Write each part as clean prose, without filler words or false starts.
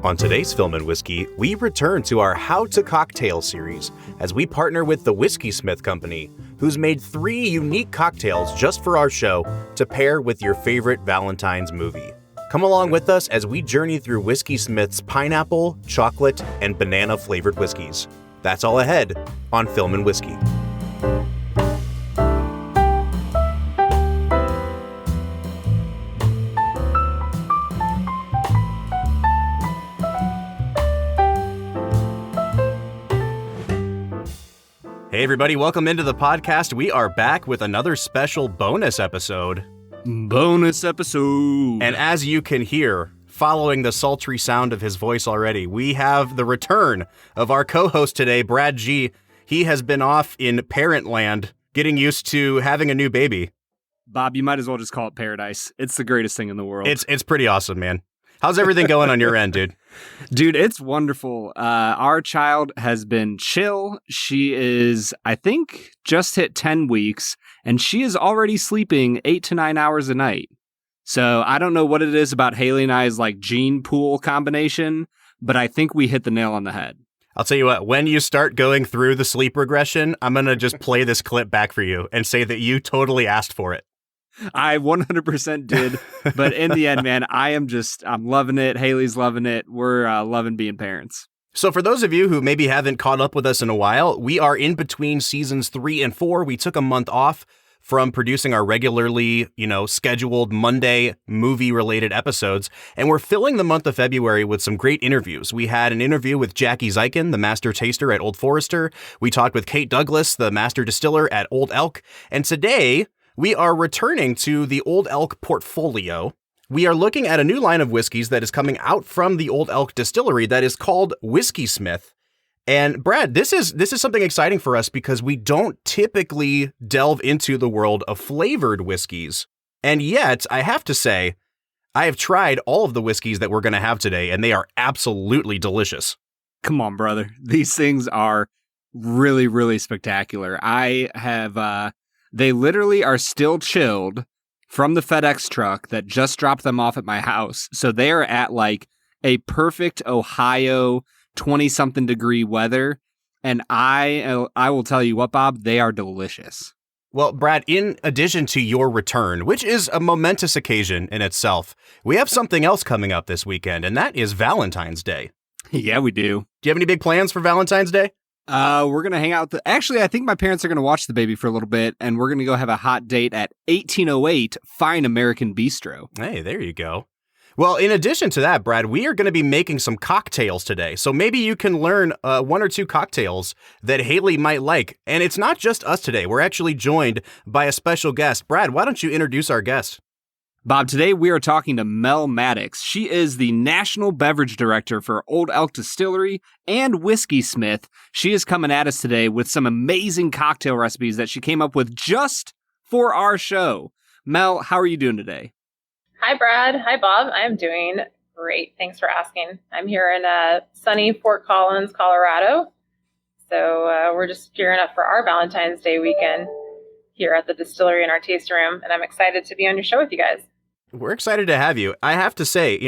On today's Film and Whiskey, we return to our How to Cocktail series as we partner with the Whiskeysmith Company, who's made 3 unique cocktails just for our show to pair with your favorite Valentine's movie. Come along with us as we journey through Whiskeysmith's Pineapple, Chocolate, and Banana flavored whiskeys. That's all ahead on Film and Whiskey. Hey everybody, welcome into the podcast. We are back with another special bonus episode. And as you can hear, following the sultry sound of his voice already, we have the return of our co-host today, Brad G. He has been off in parent land, getting used to having a new baby. Bob, you might as well just call it paradise. It's the greatest thing in the world. It's pretty awesome, man. How's everything going on your end, dude? Dude, it's wonderful. Our child has been chill. She is, I think, just hit 10 weeks, and she is already sleeping 8 to 9 hours a night. So I don't know what it is about Haley and I's like gene pool combination, but I think we hit the nail on the head. I'll tell you what, when you start going through the sleep regression, I'm going to just play this clip back for you and say that you totally asked for it. I 100% did, but in the end, man, I'm loving it. Haley's loving it. We're loving being parents. So for those of you who maybe haven't caught up with us in a while, we are in between seasons 3 and 4. We took a month off from producing our regularly, scheduled Monday movie-related episodes, and we're filling the month of February with some great interviews. We had an interview with Jackie Zeichen, the master taster at Old Forester. We talked with Kate Douglas, the master distiller at Old Elk, and today we are returning to the Old Elk portfolio. We are looking at a new line of whiskeys that is coming out from the Old Elk distillery that is called Whiskeysmith. And Brad, this is something exciting for us because we don't typically delve into the world of flavored whiskeys. And yet, I have to say, I have tried all of the whiskeys that we're going to have today, and they are absolutely delicious. Come on, brother. These things are really, really spectacular. They literally are still chilled from the FedEx truck that just dropped them off at my house. So they are at like a perfect Ohio 20-something degree weather. And I will tell you what, Bob, they are delicious. Well, Brad, in addition to your return, which is a momentous occasion in itself, we have something else coming up this weekend, and that is Valentine's Day. Yeah, we do. Do you have any big plans for Valentine's Day? We're going to hang out. Actually, I think my parents are going to watch the baby for a little bit, and we're going to go have a hot date at 1808 Fine American Bistro. Hey, there you go. Well, in addition to that, Brad, we are going to be making some cocktails today. So maybe you can learn 1 or 2 cocktails that Haley might like. And it's not just us today. We're actually joined by a special guest. Brad, why don't you introduce our guest? Bob, today we are talking to Mel Maddox. She is the National Beverage Director for Old Elk Distillery and Whiskeysmith. She is coming at us today with some amazing cocktail recipes that she came up with just for our show. Mel, how are you doing today? Hi, Brad. Hi, Bob. I'm doing great. Thanks for asking. I'm here in sunny Fort Collins, Colorado. So we're just gearing up for our Valentine's Day weekend here at the distillery in our tasting room. And I'm excited to be on your show with you guys. We're excited to have you. I have to say,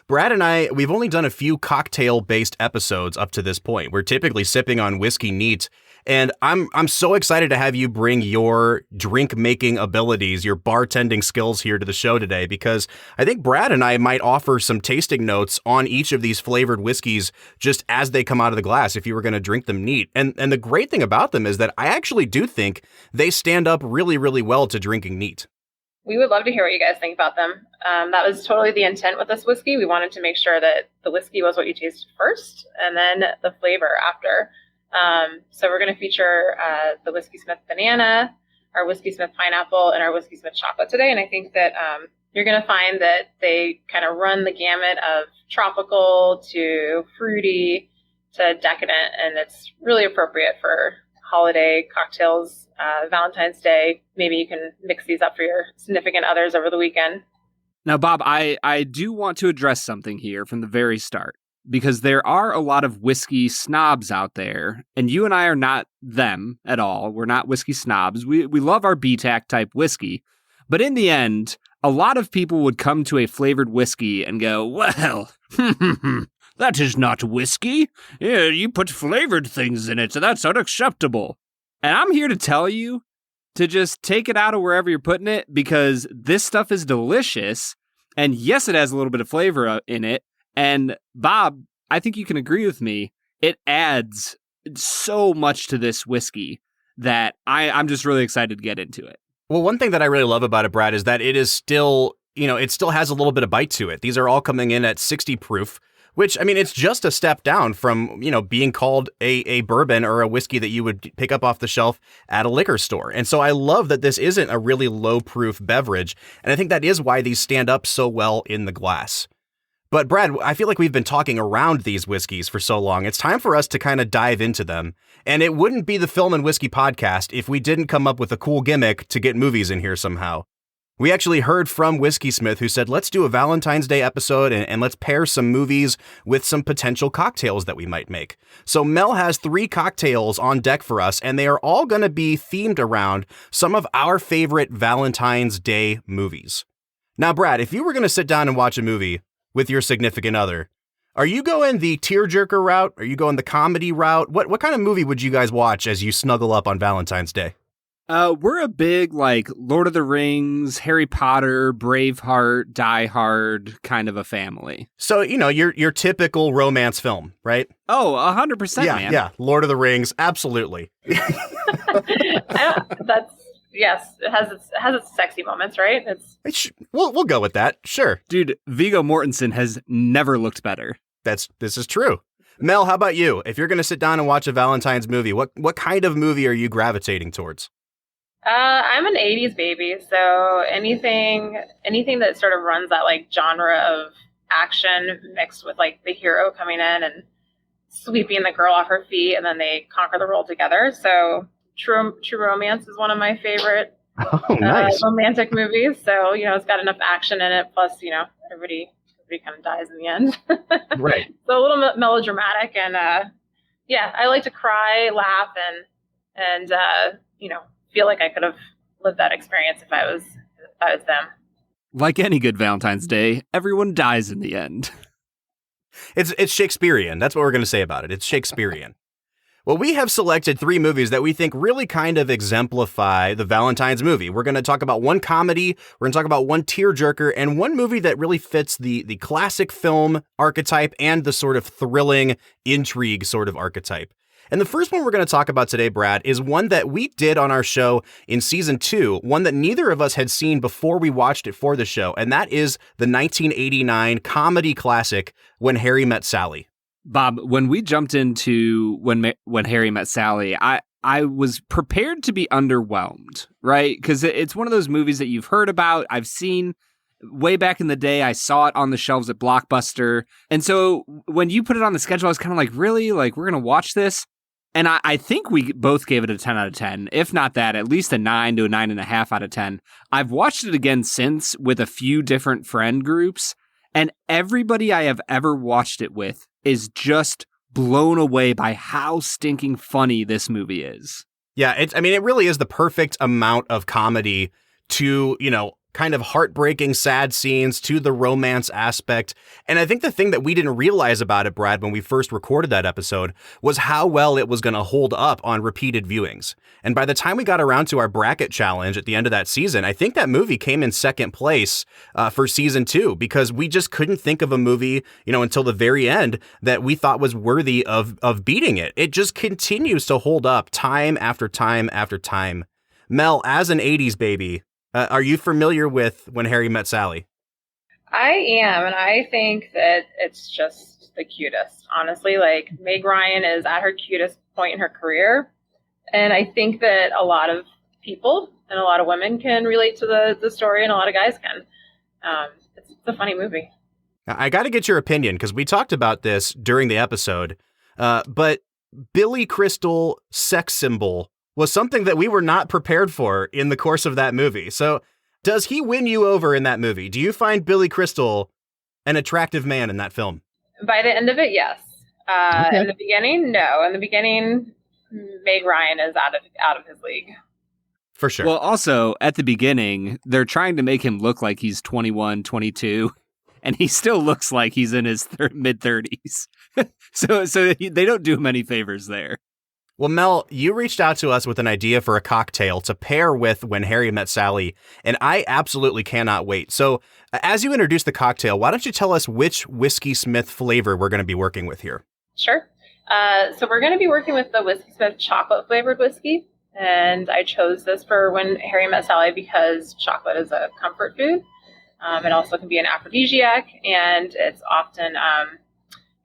Brad and I, we've only done a few cocktail-based episodes up to this point. We're typically sipping on whiskey neat, and I'm so excited to have you bring your drink-making abilities, your bartending skills here to the show today, because I think Brad and I might offer some tasting notes on each of these flavored whiskeys just as they come out of the glass if you were going to drink them neat. And the great thing about them is that I actually do think they stand up really, really well to drinking neat. We would love to hear what you guys think about them. That was totally the intent with this whiskey. We wanted to make sure that the whiskey was what you tasted first and then the flavor after. So we're going to feature the Whiskeysmith Banana, our Whiskeysmith Pineapple, and our Whiskeysmith Chocolate today. And I think that you're going to find that they kind of run the gamut of tropical to fruity to decadent, and it's really appropriate for holiday cocktails, Valentine's Day. Maybe you can mix these up for your significant others over the weekend. Now, Bob, I do want to address something here from the very start, because there are a lot of whiskey snobs out there, and you and I are not them at all. We're not whiskey snobs. We love our BTAC type whiskey, but in the end, a lot of people would come to a flavored whiskey and go, well, That is not whiskey. Yeah, you put flavored things in it, so that's unacceptable. And I'm here to tell you to just take it out of wherever you're putting it, because this stuff is delicious. And yes, it has a little bit of flavor in it. And Bob, I think you can agree with me. It adds so much to this whiskey that I'm just really excited to get into it. Well, one thing that I really love about it, Brad, is that it is still, it still has a little bit of bite to it. These are all coming in at 60 proof, which, I mean, it's just a step down from, being called a bourbon or a whiskey that you would pick up off the shelf at a liquor store. And so I love that this isn't a really low proof beverage. And I think that is why these stand up so well in the glass. But Brad, I feel like we've been talking around these whiskeys for so long. It's time for us to kind of dive into them. And it wouldn't be the Film and Whiskey podcast if we didn't come up with a cool gimmick to get movies in here somehow. We actually heard from Whiskeysmith, who said, let's do a Valentine's Day episode and let's pair some movies with some potential cocktails that we might make. So Mel has 3 cocktails on deck for us, and they are all going to be themed around some of our favorite Valentine's Day movies. Now, Brad, if you were going to sit down and watch a movie with your significant other, are you going the tearjerker route? Are you going the comedy route? What kind of movie would you guys watch as you snuggle up on Valentine's Day? We're a big, Lord of the Rings, Harry Potter, Braveheart, Die Hard kind of a family. So, your typical romance film, right? Oh, 100%, man. Yeah, Lord of the Rings, absolutely. Yes, it has its sexy moments, right? We'll go with that, sure. Dude, Viggo Mortensen has never looked better. This is true. Mel, how about you? If you're going to sit down and watch a Valentine's movie, what kind of movie are you gravitating towards? I'm an 80s baby, so anything that sort of runs that genre of action mixed with the hero coming in and sweeping the girl off her feet and then they conquer the world together. So True Romance is one of my favorite nice. Romantic movies. So, it's got enough action in it. Plus, everybody kind of dies in the end. Right. So a little melodramatic. And, I like to cry, laugh, and feel like I could have lived that experience if I was them. Like any good Valentine's Day, everyone dies in the end. It's Shakespearean. That's what we're going to say about it. It's Shakespearean. Well, we have selected 3 movies that we think really kind of exemplify the Valentine's movie. We're going to talk about one comedy, we're going to talk about one tearjerker, and one movie that really fits the classic film archetype and the sort of thrilling intrigue sort of archetype. And the first one we're going to talk about today, Brad, is one that we did on our show in season 2, one that neither of us had seen before we watched it for the show, and that is the 1989 comedy classic, When Harry Met Sally. Bob, when we jumped into when Harry Met Sally, I was prepared to be underwhelmed, right? Because it's one of those movies that you've heard about, I've seen way back in the day. I saw it on the shelves at Blockbuster. And so when you put it on the schedule, I was kind of like, really? We're going to watch this? And I think we both gave it a 10 out of 10. If not that, at least a 9 to a 9.5 out of 10. I've watched it again since with a few different friend groups. And everybody I have ever watched it with is just blown away by how stinking funny this movie is. Yeah, it really is the perfect amount of comedy to, kind of heartbreaking, sad scenes to the romance aspect. And I think the thing that we didn't realize about it, Brad, when we first recorded that episode, was how well it was going to hold up on repeated viewings. And by the time we got around to our bracket challenge at the end of that season, I think that movie came in second place for season 2, because we just couldn't think of a movie, until the very end that we thought was worthy of beating it. It just continues to hold up time after time after time. Mel, as an 80s baby, are you familiar with When Harry Met Sally? I am, and I think that it's just the cutest. Honestly, Meg Ryan is at her cutest point in her career, and I think that a lot of people and a lot of women can relate to the story, and a lot of guys can. It's a funny movie. I got to get your opinion, because we talked about this during the episode, but Billy Crystal sex symbol was something that we were not prepared for in the course of that movie. So does he win you over in that movie? Do you find Billy Crystal an attractive man in that film? By the end of it, yes. Okay. In the beginning, no. In the beginning, Meg Ryan is out of his league. For sure. Well, also, at the beginning, they're trying to make him look like he's 21, 22. and he still looks like he's in his mid-30s. so they don't do him any favors there. Well, Mel, you reached out to us with an idea for a cocktail to pair with When Harry Met Sally, and I absolutely cannot wait. So, as you introduce the cocktail, why don't you tell us which Whiskeysmith flavor we're going to be working with here? Sure. So we're going to be working with the Whiskeysmith Chocolate flavored whiskey, and I chose this for When Harry Met Sally because chocolate is a comfort food. It also can be an aphrodisiac, and it's often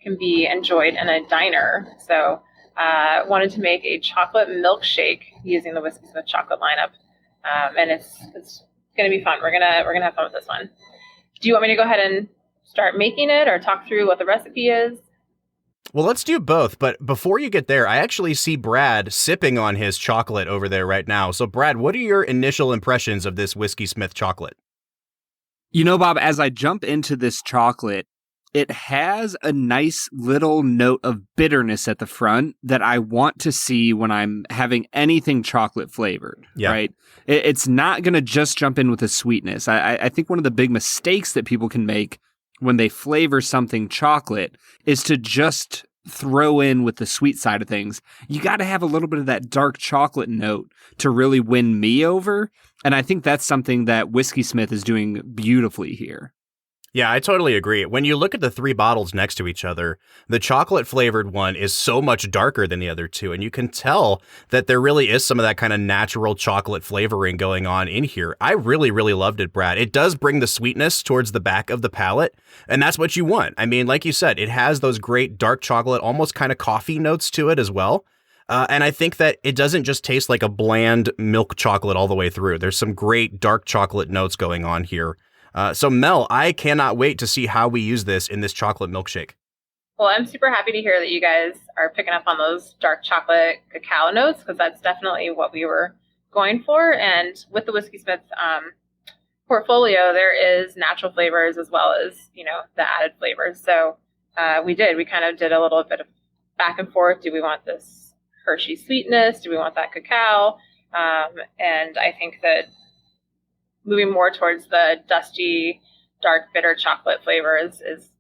can be enjoyed in a diner. So wanted to make a chocolate milkshake using the Whiskeysmith Chocolate lineup, and it's going to be fun. We're gonna have fun with this one. Do you want me to go ahead and start making it, or talk through what the recipe is? Well, let's do both. But before you get there, I actually see Brad sipping on his chocolate over there right now. So, Brad, what are your initial impressions of this Whiskeysmith chocolate? You know, Bob, as I jump into this chocolate, it has a nice little note of bitterness at the front that I want to see when I'm having anything chocolate flavored, right? It's not going to just jump in with a sweetness. I think one of the big mistakes that people can make when they flavor something chocolate is to just throw in with the sweet side of things. You got to have a little bit of that dark chocolate note to really win me over. And I think that's something that Whiskeysmith is doing beautifully here. Yeah, I totally agree. When you look at the three bottles next to each other, the chocolate flavored one is so much darker than the other two. And you can tell that there really is some of that kind of natural chocolate flavoring going on in here. I really, really loved it, Brad. It does bring the sweetness towards the back of the palate. And that's what you want. I mean, like you said, it has those great dark chocolate, almost kind of coffee notes to it as well. And I think that it doesn't just taste like a bland milk chocolate all the way through. There's some great dark chocolate notes going on here. So Mel, I cannot wait to see how we use this in this chocolate milkshake. Well, I'm super happy to hear that you guys are picking up on those dark chocolate cacao notes, because that's definitely what we were going for. And with the Whiskeysmith portfolio, there is natural flavors as well as, you know, the added flavors. So we kind of did a little bit of back and forth. Do we want this Hershey sweetness? Do we want that cacao? And I think that moving more towards the dusty, dark, bitter chocolate flavors is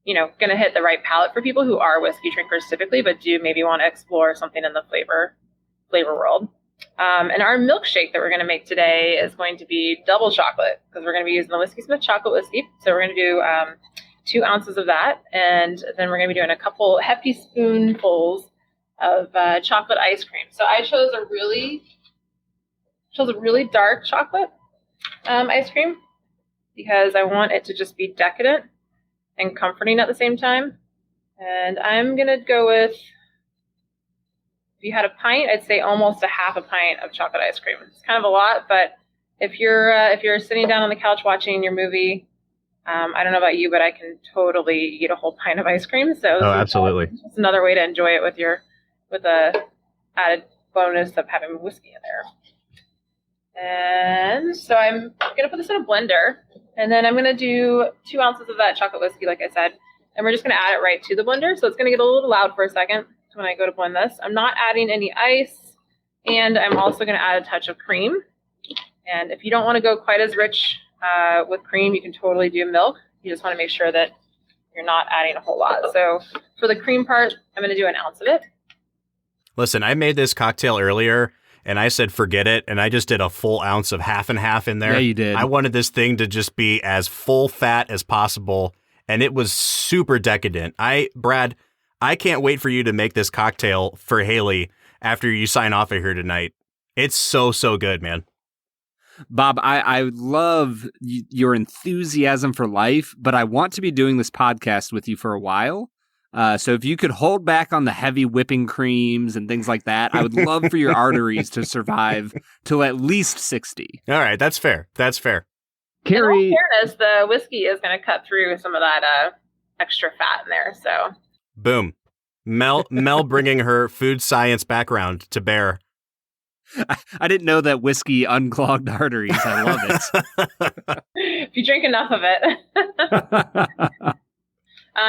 you know, going to hit the right palate for people who are whiskey drinkers typically, but do maybe want to explore something in the flavor world. And our milkshake that we're going to make today is going to be double chocolate, because we're going to be using the Whiskeysmith Chocolate whiskey. So we're going to do 2 ounces of that, and then we're going to be doing a couple hefty spoonfuls of chocolate ice cream. So I chose a really dark chocolate ice cream because I want it to just be decadent and comforting at the same time. And I'm going to go with, if you had a pint, I'd say almost a half a pint of chocolate ice cream. It's kind of a lot, but if you're sitting down on the couch watching your movie, I don't know about you, but I can totally eat a whole pint of ice cream. So absolutely. It's another way to enjoy it with the added bonus of having whiskey in there. And so I'm going to put this in a blender, and then I'm going to do 2 ounces of that chocolate whiskey, like I said, and we're just going to add it right to the blender. So it's going to get a little loud for a second when I go to blend this. I'm not adding any ice, and I'm also going to add a touch of cream. And if you don't want to go quite as rich with cream, you can totally do milk. You just want to make sure that you're not adding a whole lot. So for the cream part, I'm going to do 1 ounce of it. Listen, I made this cocktail earlier, and I said, forget it. And I just did a full ounce of half and half in there. Yeah, you did. I wanted this thing to just be as full fat as possible. And it was super decadent. Brad, I can't wait for you to make this cocktail for Haley after you sign off of here tonight. It's so, so good, man. Bob, I love your enthusiasm for life, but I want to be doing this podcast with you for a while. So if you could hold back on the heavy whipping creams and things like that, I would love for your arteries to survive till at least 60. All right, that's fair. That's fair. Carrie, in all fairness, the whiskey is going to cut through some of that extra fat in there. So boom. Mel bringing her food science background to bear. I didn't know that whiskey unclogged arteries. I love it. If you drink enough of it.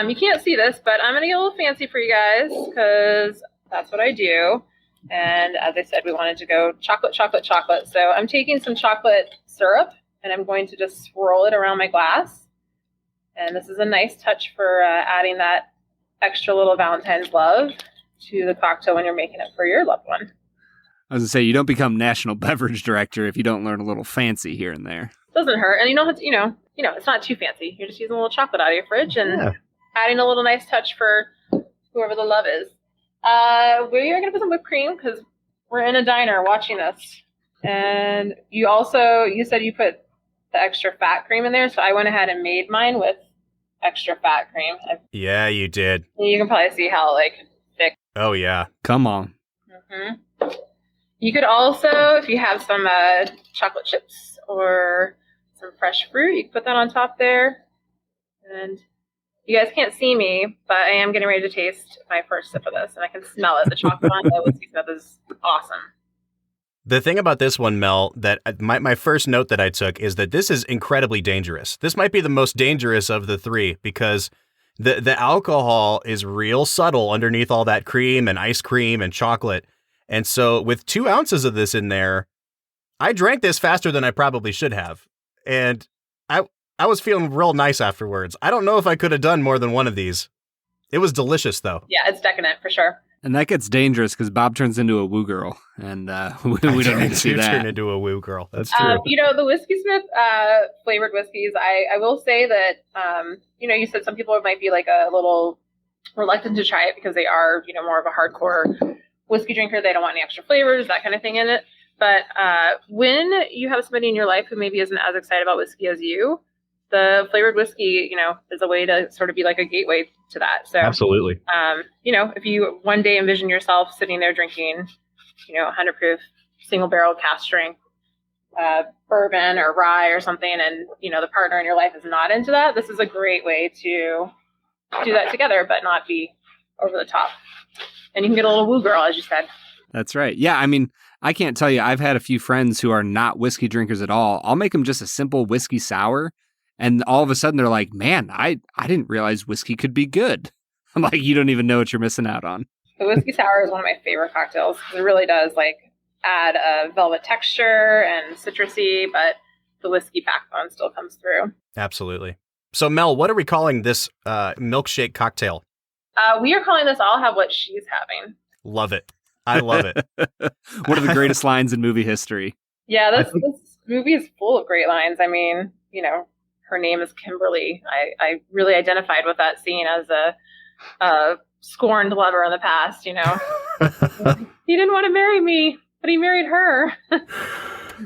You can't see this, but I'm going to get a little fancy for you guys because that's what I do. And as I said, we wanted to go chocolate, chocolate, chocolate. So I'm taking some chocolate syrup and I'm going to just swirl it around my glass. And this is a nice touch for adding that extra little Valentine's love to the cocktail when you're making it for your loved one. I was going to say, you don't become national beverage director if you don't learn a little fancy here and there. Doesn't hurt. And it's not too fancy. You're just using a little chocolate out of your fridge and adding a little nice touch for whoever the love is. We are going to put some whipped cream because we're in a diner watching this. And you said you put the extra fat cream in there. So I went ahead and made mine with extra fat cream. Yeah, you did. You can probably see how thick. Oh, yeah. Come on. Mm-hmm. You could also, if you have some chocolate chips or some fresh fruit, you can put that on top there. And you guys can't see me, but I am getting ready to taste my first sip of this, and I can smell it. The chocolate on the Whiskeysmith is awesome. The thing about this one, Mel, that my first note that I took is that this is incredibly dangerous. This might be the most dangerous of the three because the alcohol is real subtle underneath all that cream and ice cream and chocolate. And so with 2 ounces of this in there, I drank this faster than I probably should have. And I was feeling real nice afterwards. I don't know if I could have done more than one of these. It was delicious, though. Yeah, it's decadent for sure. And that gets dangerous because Bob turns into a woo girl, and we don't need to see that. Turn into a woo girl. That's true. The Whiskeysmith flavored whiskeys, I will say that, you said some people might be a little reluctant to try it because they are, more of a hardcore whiskey drinker. They don't want any extra flavors, that kind of thing in it. But when you have somebody in your life who maybe isn't as excited about whiskey as you, the flavored whiskey, is a way to sort of be like a gateway to that. So absolutely. If you one day envision yourself sitting there drinking, 100 proof single barrel cask strength bourbon or rye or something, and the partner in your life is not into that, this is a great way to do that together, but not be over the top. And you can get a little woo girl, as you said. That's right. Yeah, I mean, I can't tell you, I've had a few friends who are not whiskey drinkers at all. I'll make them just a simple whiskey sour, and all of a sudden they're like, man, I didn't realize whiskey could be good. I'm like, you don't even know what you're missing out on. The whiskey sour is one of my favorite cocktails. It really does add a velvet texture and citrusy, but the whiskey backbone still comes through. Absolutely. So Mel, what are we calling this milkshake cocktail? We are calling this I'll Have What She's Having. Love it. I love it. One of the greatest lines in movie history. Yeah, this movie is full of great lines. I mean, her name is Kimberly. I really identified with that scene as a scorned lover in the past, He didn't want to marry me, but he married her.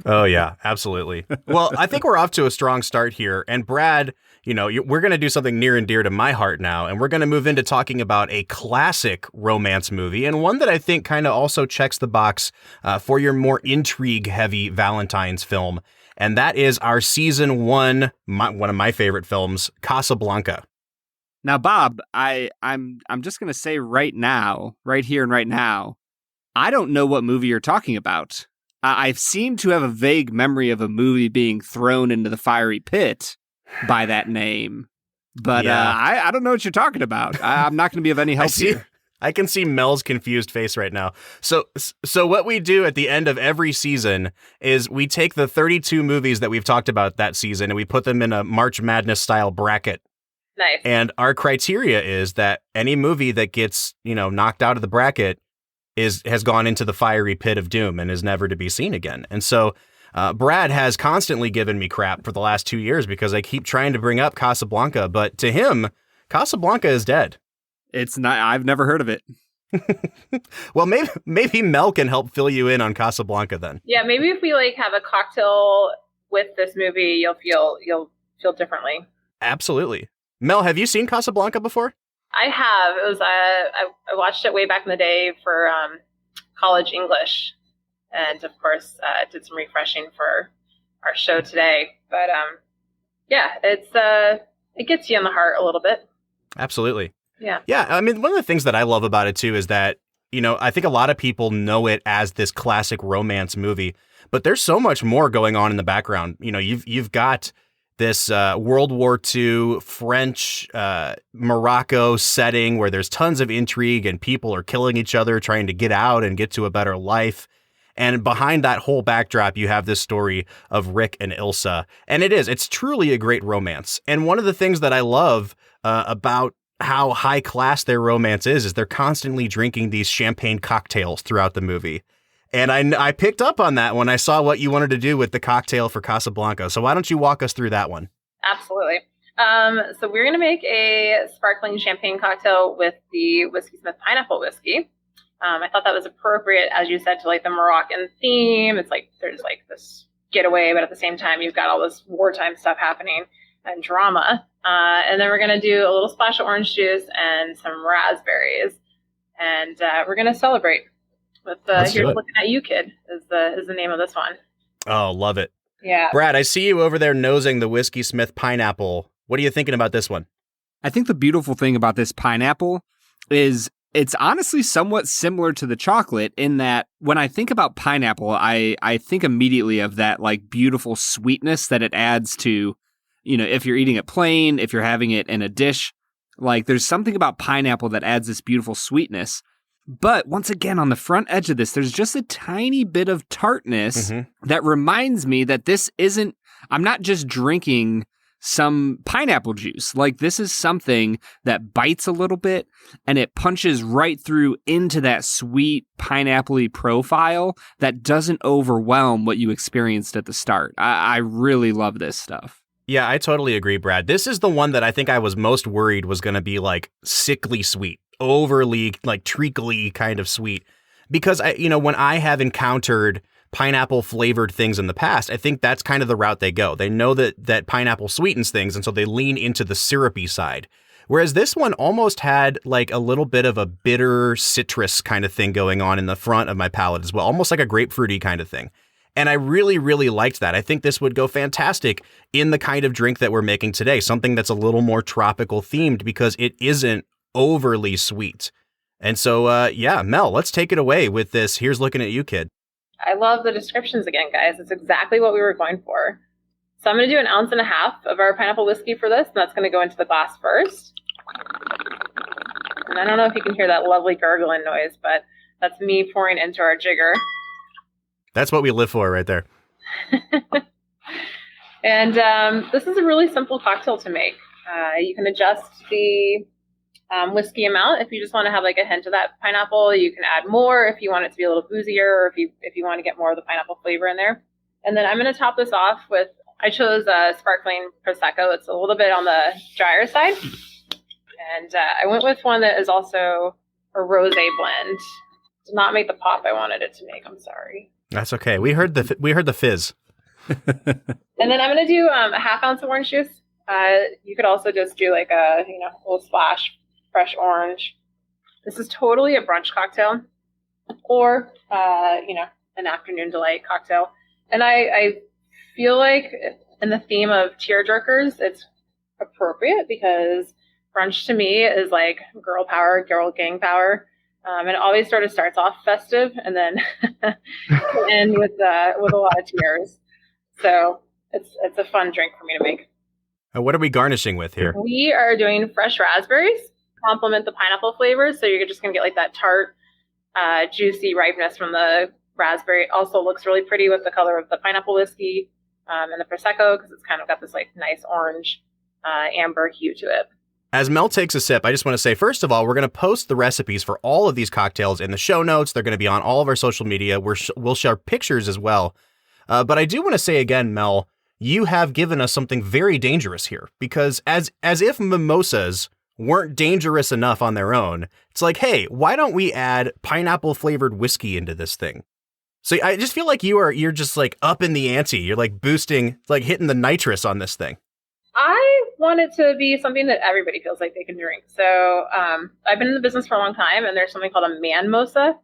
Oh, yeah, absolutely. Well, I think we're off to a strong start here. And Brad, we're going to do something near and dear to my heart now. And we're going to move into talking about a classic romance movie and one that I think kind of also checks the box for your more intrigue-heavy Valentine's film. And that is our season 1, one of my favorite films, Casablanca. Now, Bob, I'm just going to say right now, right here and right now, I don't know what movie you're talking about. I seem to have a vague memory of a movie being thrown into the fiery pit by that name, but yeah. I don't know what you're talking about. I'm not going to be of any help here. I can see Mel's confused face right now. So what we do at the end of every season is we take the 32 movies that we've talked about that season and we put them in a March Madness style bracket. Nice. And our criteria is that any movie that gets, knocked out of the bracket has gone into the fiery pit of doom and is never to be seen again. And so Brad has constantly given me crap for the last 2 years because I keep trying to bring up Casablanca, but to him, Casablanca is dead. It's not. I've never heard of it. Well, maybe Mel can help fill you in on Casablanca then. Yeah, maybe if we have a cocktail with this movie, you'll feel differently. Absolutely. Mel, have you seen Casablanca before? I have. It was I watched it way back in the day for college English, and of course did some refreshing for our show today. But yeah, it gets you in the heart a little bit. Absolutely. Yeah. Yeah. I mean, one of the things that I love about it too is that, I think a lot of people know it as this classic romance movie, but there's so much more going on in the background. You've got this World War II French Morocco setting where there's tons of intrigue and people are killing each other trying to get out and get to a better life. And behind that whole backdrop, you have this story of Rick and Ilsa. And it's truly a great romance. And one of the things that I love about how high class their romance is they're constantly drinking these champagne cocktails throughout the movie. And I picked up on that when I saw what you wanted to do with the cocktail for Casablanca. So why don't you walk us through that one? Absolutely. So we're going to make a sparkling champagne cocktail with the Whiskeysmith Pineapple whiskey. I thought that was appropriate, as you said, to like the Moroccan theme. It's like there's like this getaway, but at the same time, you've got all this wartime stuff happening and drama. And then we're going to do a little splash of orange juice and some raspberries. And we're going to celebrate with Here's Looking at You, Kid is the name of this one. Oh, love it. Yeah. Brad, I see you over there nosing the Whiskeysmith Pineapple. What are you thinking about this one? I think the beautiful thing about this pineapple is it's honestly somewhat similar to the chocolate in that when I think about pineapple, I think immediately of that like beautiful sweetness that it adds to, if you're eating it plain, if you're having it in a dish, like there's something about pineapple that adds this beautiful sweetness. But once again, on the front edge of this, there's just a tiny bit of tartness that reminds me that I'm not just drinking some pineapple juice. Like this is something that bites a little bit and it punches right through into that sweet pineapple-y profile that doesn't overwhelm what you experienced at the start. I really love this stuff. Yeah, I totally agree, Brad. This is the one that I think I was most worried was going to be like sickly sweet, overly like treacly kind of sweet. Because when I have encountered pineapple flavored things in the past, I think that's kind of the route they go. They know that pineapple sweetens things, and so they lean into the syrupy side. Whereas this one almost had like a little bit of a bitter citrus kind of thing going on in the front of my palate as well, almost like a grapefruity kind of thing. And I really, really liked that. I think this would go fantastic in the kind of drink that we're making today, something that's a little more tropical themed because it isn't overly sweet. And so, Mel, let's take it away with this. Here's Looking at You, Kid. I love the descriptions again, guys. It's exactly what we were going for. So I'm going to do 1.5 ounces of our pineapple whiskey for this, and that's going to go into the glass first. And I don't know if you can hear that lovely gurgling noise, but that's me pouring into our jigger. That's what we live for right there. And this is a really simple cocktail to make. You can adjust the whiskey amount if you just want to have like a hint of that pineapple. You can add more if you want it to be a little boozier, or if you want to get more of the pineapple flavor in there. And then I'm going to top this off with, I chose sparkling prosecco. It's a little bit on the drier side. And I went with one that is also a rosé blend. Did not make the pop I wanted it to make. I'm sorry. That's okay. We heard the fizz. And then I'm going to do a 1/2 ounce of orange juice. You could also just do like a little splash fresh orange. This is totally a brunch cocktail, or an afternoon delight cocktail. And I feel like in the theme of tearjerkers, it's appropriate because brunch to me is like girl power, girl gang power. And it always sort of starts off festive and then end with a lot of tears. So it's a fun drink for me to make. What are we garnishing with here? We are doing fresh raspberries, complement the pineapple flavors. So you're just going to get like that tart, juicy ripeness from the raspberry. It also looks really pretty with the color of the pineapple whiskey and the prosecco because it's kind of got this like nice orange amber hue to it. As Mel takes a sip, I just want to say, first of all, we're going to post the recipes for all of these cocktails in the show notes. They're going to be on all of our social media. We'll share pictures as well. But I do want to say again, Mel, you have given us something very dangerous here because as if mimosas weren't dangerous enough on their own, it's like, hey, why don't we add pineapple flavored whiskey into this thing? So I just feel like you're just like up in the ante. You're like boosting, like hitting the nitrous on this thing. I want it to be something that everybody feels like they can drink. So I've been in the business for a long time, and there's something called a man-mosa,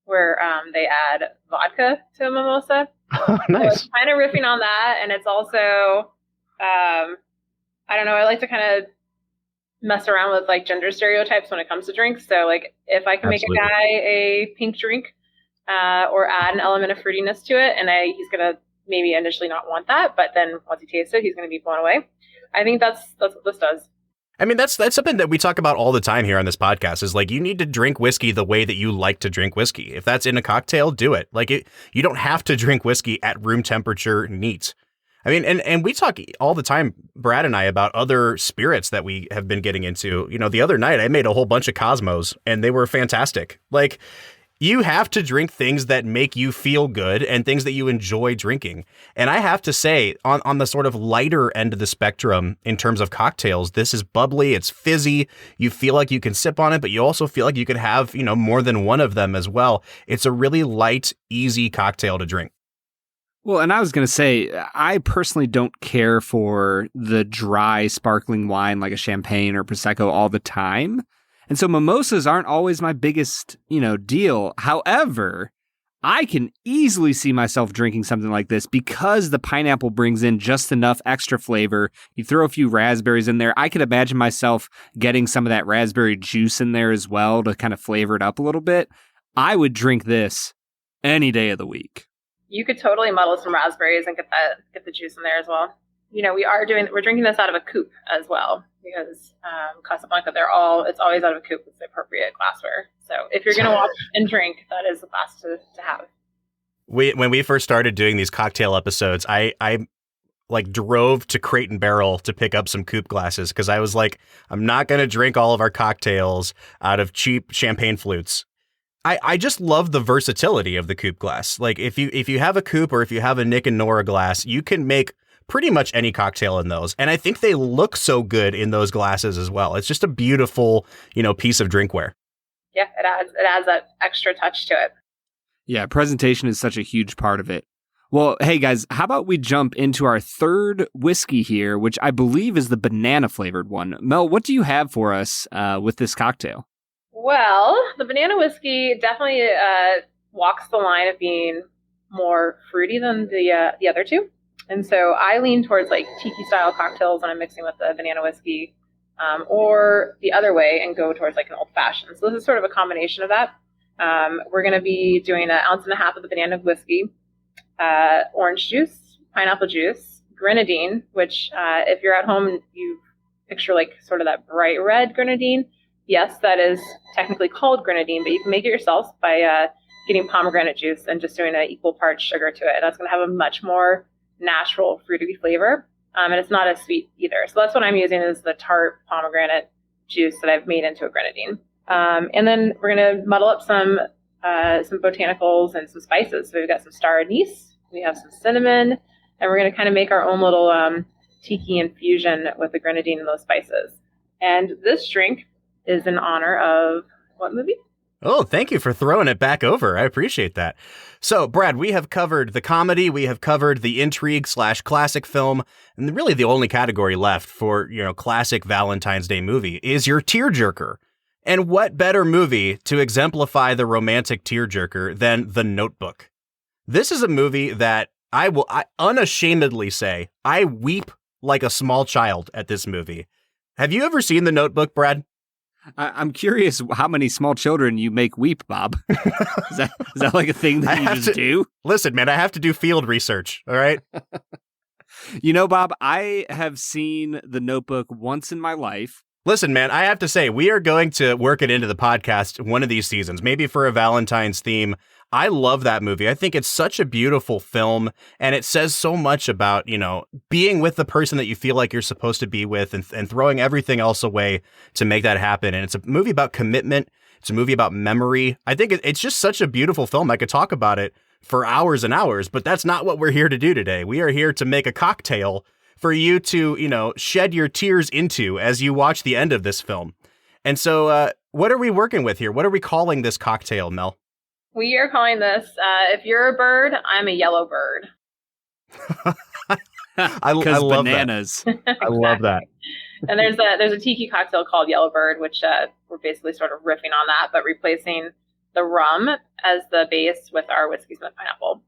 where they add vodka to a mimosa. Oh, nice. So it's kind of riffing on that, and it's also, I don't know, I like to kind of mess around with like gender stereotypes when it comes to drinks. So like if I can make a guy a pink drink or add an element of fruitiness to it, and he's going to maybe initially not want that, but then once he tastes it, he's going to be blown away. I think that's what this does. I mean, that's something that we talk about all the time here on this podcast is like, you need to drink whiskey the way that you like to drink whiskey. If that's in a cocktail, do it. Like you don't have to drink whiskey at room temperature neat. I mean, and we talk all the time, Brad and I, about other spirits that we have been getting into. You know, the other night I made a whole bunch of Cosmos and they were fantastic. Like, you have to drink things that make you feel good and things that you enjoy drinking. And I have to say, on the sort of lighter end of the spectrum in terms of cocktails, this is bubbly, it's fizzy, you feel like you can sip on it, but you also feel like you could have, more than one of them as well. It's a really light, easy cocktail to drink. Well, and I was going to say, I personally don't care for the dry sparkling wine like a champagne or prosecco all the time. And so mimosas aren't always my biggest, deal. However, I can easily see myself drinking something like this because the pineapple brings in just enough extra flavor. You throw a few raspberries in there. I could imagine myself getting some of that raspberry juice in there as well to kind of flavor it up a little bit. I would drink this any day of the week. You could totally muddle some raspberries and get the juice in there as well. We're drinking this out of a coupe as well because Casablanca, it's always out of a coupe. It's the appropriate glassware. So if you're going to watch and drink, that is the glass to have. When we first started doing these cocktail episodes, I drove to Crate and Barrel to pick up some coupe glasses because I was like, I'm not going to drink all of our cocktails out of cheap champagne flutes. I just love the versatility of the coupe glass. Like if you have a coupe or if you have a Nick and Nora glass, you can make pretty much any cocktail in those. And I think they look so good in those glasses as well. It's just a beautiful, piece of drinkware. Yeah, it adds that extra touch to it. Yeah, presentation is such a huge part of it. Well, hey guys, how about we jump into our third whiskey here, which I believe is the banana flavored one. Mel, what do you have for us with this cocktail? Well, the banana whiskey definitely walks the line of being more fruity than the other two. And so I lean towards like tiki-style cocktails when I'm mixing with the banana whiskey, or the other way and go towards like an old-fashioned. So this is sort of a combination of that. We're going to be doing 1.5 ounces of the banana whiskey, orange juice, pineapple juice, grenadine, which if you're at home, you picture like sort of that bright red grenadine. Yes, that is technically called grenadine, but you can make it yourself by getting pomegranate juice and just doing an equal parts sugar to it. That's going to have a much more natural fruity flavor, and it's not as sweet either. So that's what I'm using is the tart pomegranate juice that I've made into a grenadine. And then we're going to muddle up some botanicals and some spices. So we've got some star anise, we have some cinnamon, and we're going to kind of make our own little tiki infusion with the grenadine and those spices. And this drink is in honor of what movie? Oh, thank you for throwing it back over. I appreciate that. So, Brad, we have covered the comedy, we have covered the intrigue/classic film, and really the only category left for, classic Valentine's Day movie is your tearjerker. And what better movie to exemplify the romantic tearjerker than The Notebook? This is a movie that I unashamedly say I weep like a small child at this movie. Have you ever seen The Notebook, Brad? I'm curious how many small children you make weep, Bob. Is that like a thing that you just do? Listen, man, I have to do field research, all right? Bob, I have seen The Notebook once in my life. Listen, man, I have to say, we are going to work it into the podcast one of these seasons, maybe for a Valentine's theme. I love that movie. I think it's such a beautiful film, and it says so much about, being with the person that you feel like you're supposed to be with and throwing everything else away to make that happen. And it's a movie about commitment. It's a movie about memory. I think it's just such a beautiful film. I could talk about it for hours and hours, but that's not what we're here to do today. We are here to make a cocktail for you to, shed your tears into as you watch the end of this film. And so what are we working with here? What are we calling this cocktail, Mel? We are calling this, if you're a bird, I'm a yellow bird. I love bananas. That. I love that. And there's a tiki cocktail called Yellow Bird, which we're basically sort of riffing on that, but replacing the rum as the base with our Whiskeysmith Pineapple.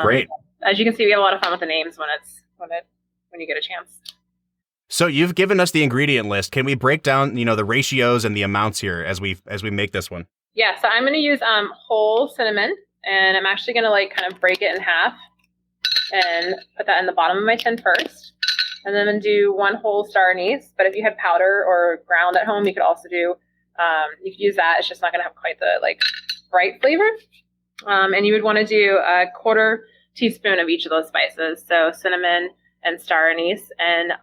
Great. As you can see, we have a lot of fun with the names when you get a chance. So you've given us the ingredient list. Can we break down, the ratios and the amounts here as we make this one? Yeah, so I'm going to use whole cinnamon, and I'm actually going to kind of break it in half and put that in the bottom of my tin first. And then do 1 whole star anise. But if you had powder or ground at home, you could also do, you could use that. It's just not going to have quite the like bright flavor. And you would want to do a 1/4 teaspoon of each of those spices. So cinnamon and star anise. And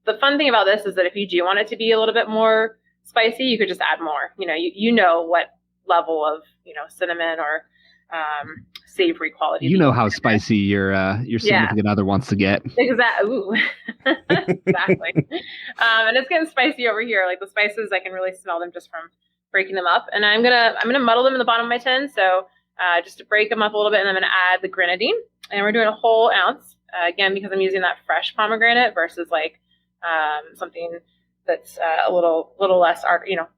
the fun thing about this is that if you do want it to be a little bit more spicy, you could just add more. You know what level of, cinnamon or savory quality. You know how spicy your significant other wants to get. Exactly. Ooh. Exactly. And it's getting spicy over here. Like the spices, I can really smell them just from breaking them up. And I'm gonna muddle them in the bottom of my tin. So just to break them up a little bit, and I'm gonna add the grenadine. And we're doing a whole ounce again because I'm using that fresh pomegranate versus like something that's a little less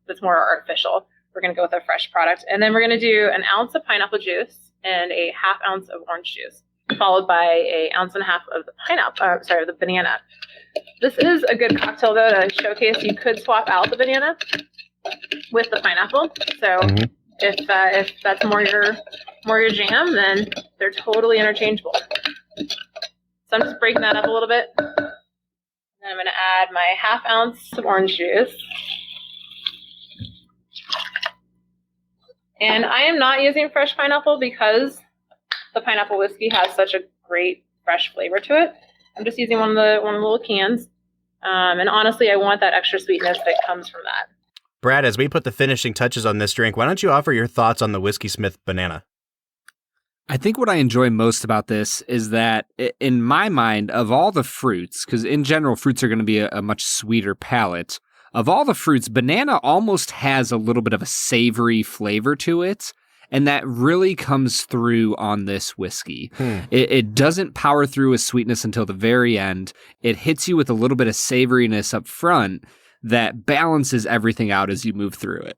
that's more artificial. We're going to go with a fresh product. And then we're going to do 1 ounce of pineapple juice and a 1/2 ounce of orange juice, followed by 1.5 ounces of the the banana. This is a good cocktail, though, to showcase. You could swap out the banana with the pineapple. So if that's more your jam, then they're totally interchangeable. So I'm just breaking that up a little bit. And I'm going to add my 1/2 ounce of orange juice. And I am not using fresh pineapple because the pineapple whiskey has such a great fresh flavor to it. I'm just using one of the little cans. And honestly, I want that extra sweetness that comes from that. Brad, as we put the finishing touches on this drink, why don't you offer your thoughts on the Whiskeysmith Banana? I think what I enjoy most about this is that, in my mind, of all the fruits, because in general, fruits are going to be a much sweeter palate, of all the fruits, banana almost has a little bit of a savory flavor to it, and that really comes through on this whiskey. It doesn't power through with sweetness until the very end. It hits you with a little bit of savoriness up front that balances everything out as you move through it.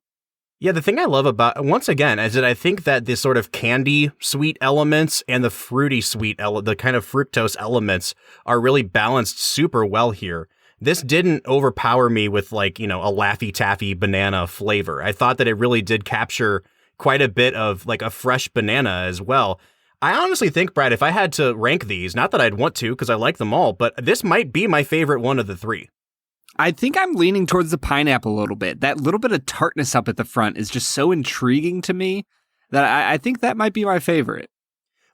Yeah, the thing I love about, once again, is that I think that this sort of candy sweet elements and the fruity sweet, the kind of fructose elements are really balanced super well here. This didn't overpower me with like, a Laffy Taffy banana flavor. I thought that it really did capture quite a bit of like a fresh banana as well. I honestly think, Brad, if I had to rank these, not that I'd want to because I like them all, but this might be my favorite one of the 3. I think I'm leaning towards the pineapple a little bit. That little bit of tartness up at the front is just so intriguing to me that I think that might be my favorite.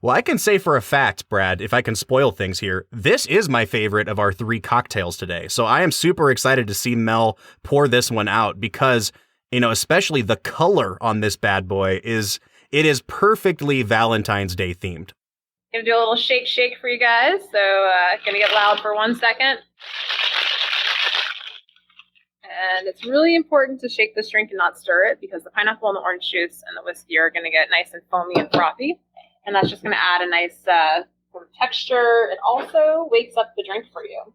Well, I can say for a fact, Brad, if I can spoil things here, this is my favorite of our 3 cocktails today. So I am super excited to see Mel pour this one out because, especially the color on this bad boy is perfectly Valentine's Day themed. Gonna do a little shake for you guys. So gonna get loud for 1 second. And it's really important to shake this drink and not stir it because the pineapple and the orange juice and the whiskey are going to get nice and foamy and frothy. And that's just going to add a nice sort of texture. It also wakes up the drink for you.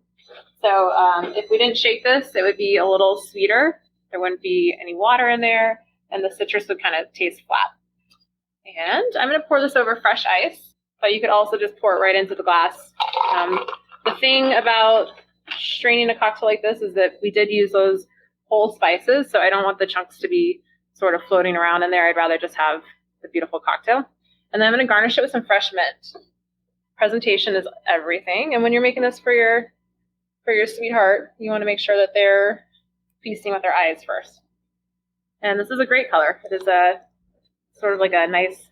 So if we didn't shake this, it would be a little sweeter. There wouldn't be any water in there. And the citrus would kind of taste flat. And I'm going to pour this over fresh ice. But you could also just pour it right into the glass. The thing about straining a cocktail like this is that we did use those whole spices, so I don't want the chunks to be sort of floating around in there. I'd rather just have the beautiful cocktail. And then I'm going to garnish it with some fresh mint. Presentation is everything, and when you're making this for your sweetheart, you want to make sure that they're feasting with their eyes first. And this is a great color. It is a sort of like a nice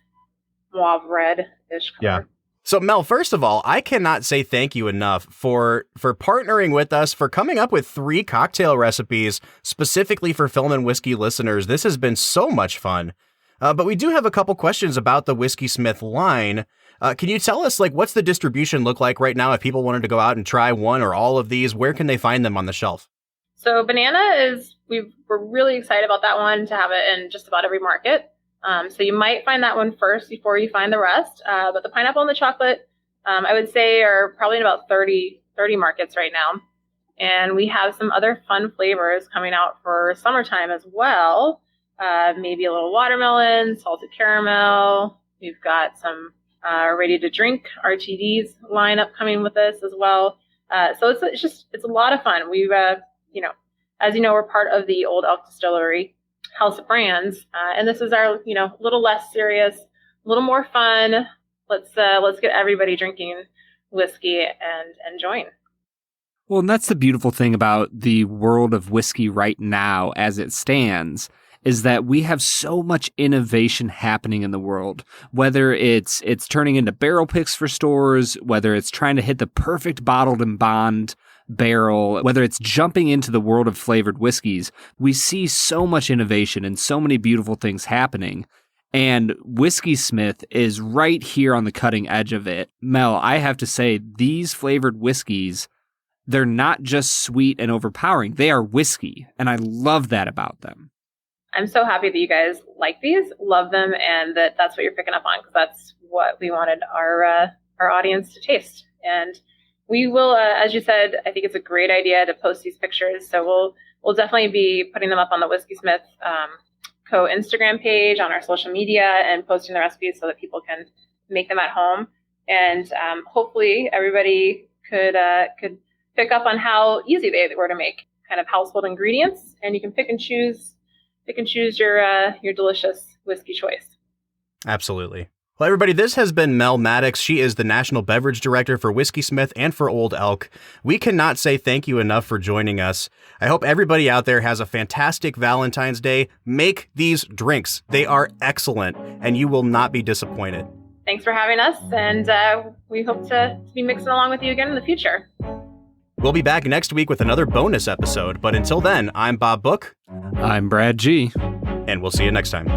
mauve red-ish color. Yeah. So Mel, first of all, I cannot say thank you enough for partnering with us, for coming up with 3 cocktail recipes specifically for Film and Whiskey listeners. This has been so much fun. But we do have a couple questions about the Whiskeysmith line. Can you tell us, what's the distribution look like right now? If people wanted to go out and try one or all of these, where can they find them on the shelf? So banana we're really excited about that one to have it in just about every market. So you might find that one first before you find the rest. But the pineapple and the chocolate, I would say, are probably in about 30 markets right now. And we have some other fun flavors coming out for summertime as well. Maybe a little watermelon, salted caramel. We've got some ready-to-drink RTDs lineup coming with this as well. So it's a lot of fun. We've, as you know, we're part of the Old Elk Distillery House of Brands, and this is our, little less serious, a little more fun. Let's get everybody drinking whiskey and enjoying. Well, and that's the beautiful thing about the world of whiskey right now as it stands, is that we have so much innovation happening in the world, whether it's turning into barrel picks for stores, whether it's trying to hit the perfect bottled and bond barrel, whether it's jumping into the world of flavored whiskeys. We see so much innovation and so many beautiful things happening. And Whiskeysmith is right here on the cutting edge of it. Mel, I have to say, these flavored whiskeys, they're not just sweet and overpowering. They are whiskey, and I love that about them. I'm so happy that you guys like these, love them, and that's what you're picking up on, because that's what we wanted our audience to taste. And we will, as you said, I think it's a great idea to post these pictures. So we'll definitely be putting them up on the Whiskeysmith Co. Instagram page, on our social media, and posting the recipes so that people can make them at home. And hopefully everybody could pick up on how easy they were to make, kind of household ingredients, and you can pick and choose your delicious whiskey choice. Absolutely. Well, everybody, this has been Mel Maddox. She is the National Beverage Director for Whiskeysmith and for Old Elk. We cannot say thank you enough for joining us. I hope everybody out there has a fantastic Valentine's Day. Make these drinks. They are excellent, and you will not be disappointed. Thanks for having us, and we hope to be mixing along with you again in the future. We'll be back next week with another bonus episode, but until then, I'm Bob Book. I'm Brad G. And we'll see you next time.